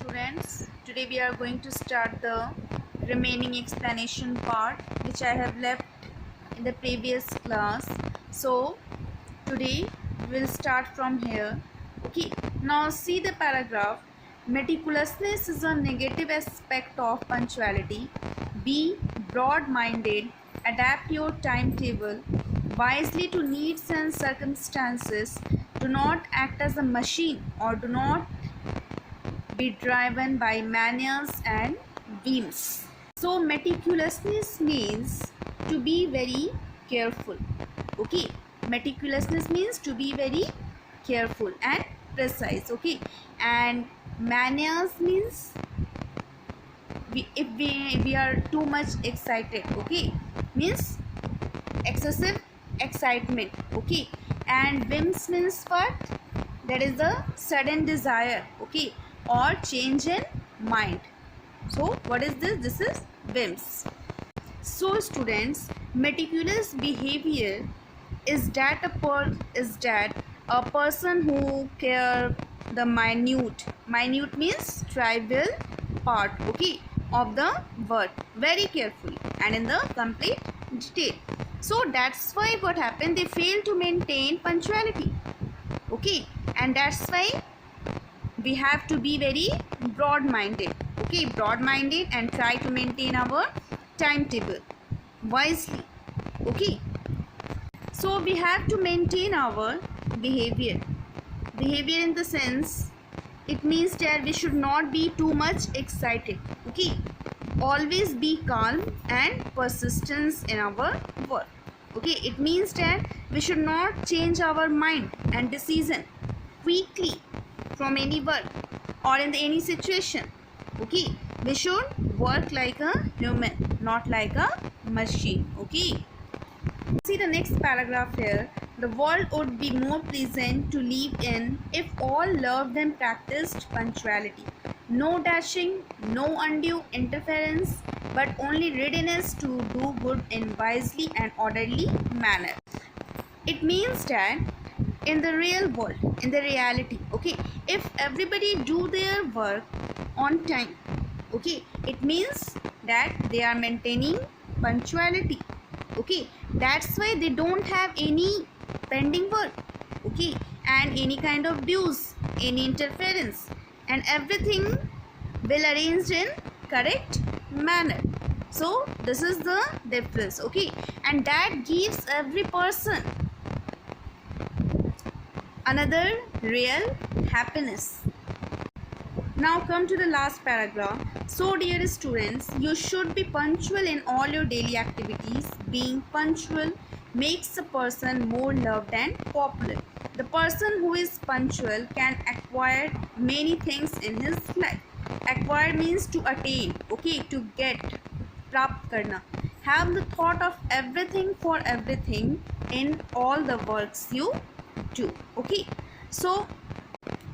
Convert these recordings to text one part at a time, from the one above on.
students, today we are going to start the remaining explanation part which I have left in the previous class. So today we will start from here. Okay, now see the paragraph. Meticulousness is a negative aspect of punctuality. Be broad-minded, adapt your timetable wisely to needs and circumstances. Do not act as a machine or do not be driven by manias and whims. So meticulousness means to be very careful. Okay, meticulousness means to be very careful and precise. Okay, and manias means if we are too much excited. Okay, means excessive excitement. Okay, and whims means what? That is the sudden desire. Okay, or change in mind. So what is this? This is whims. So students, meticulous behavior is that a person who care the minute means trivial part, okay, of the work very carefully and in the complete detail. So that's why what happened, they fail to maintain punctuality. Okay, and that's why we have to be very broad-minded. Okay, broad-minded and try to maintain our timetable wisely. Okay, so we have to maintain our behavior in the sense, it means that we should not be too much excited. Okay, always be calm and persistence in our work. Okay, it means that we should not change our mind and decision quickly from any work or in any situation. Okay, we should work like a human, not like a machine. Okay, see the next paragraph here. The world would be more pleasant to live in if all loved and practiced punctuality. No dashing, no undue interference, but only readiness to do good in wisely and orderly manner. It means that in the real world, in the reality, okay, if everybody do their work on time, okay, it means that they are maintaining punctuality. Okay, that's why they don't have any pending work, okay, and any kind of dues, any interference, and everything will arranged in correct manner. So this is the difference. Okay, and that gives every person another real happiness. Now come to the last paragraph. So dear students, you should be punctual in all your daily activities. Being punctual makes a person more loved and popular. The person who is punctual can acquire many things in his life. Acquire means to attain, okay, to get, प्राप्त करना. Have the thought of everything for everything in all the works you do. Okay, so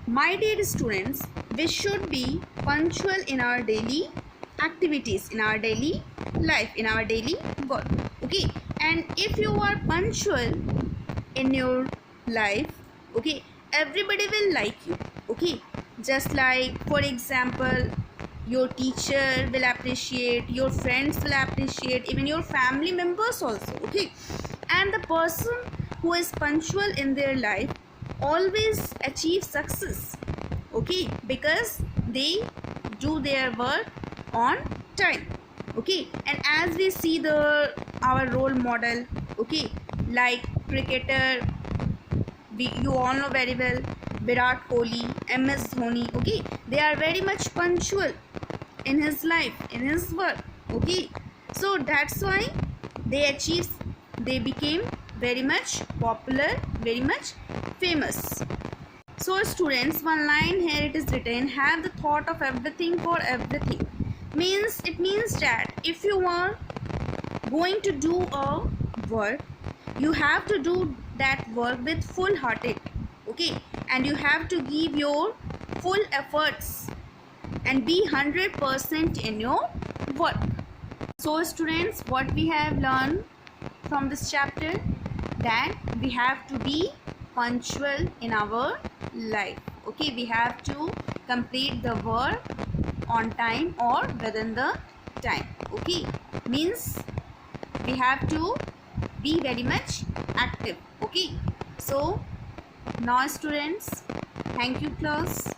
my dear students, we should be punctual in our daily activities, in our daily life, in our daily work. Okay, and if you are punctual in your life, okay, everybody will like you. Okay, just like for example, your teacher will appreciate, your friends will appreciate, even your family members also. Okay, and the person who is punctual in their life always achieve success. Okay, because they do their work on time. Okay, and as we see our role model, okay, like cricketer, you all know very well, Virat Kohli, MS Dhoni. Okay, they are very much punctual in his life, in his work. Okay, so that's why they became very much popular, very much famous. So students, one line here it is written, have the thought of everything for everything. It means that if you are going to do a work, you have to do that work with full hearted. Okay, and you have to give your full efforts and be 100% in your work. So students, what we have learned from this chapter, that we have to be punctual in our life. Okay, we have to complete the work on time or within the time. Okay, means we have to be very much active. Okay, so now students, thank you class.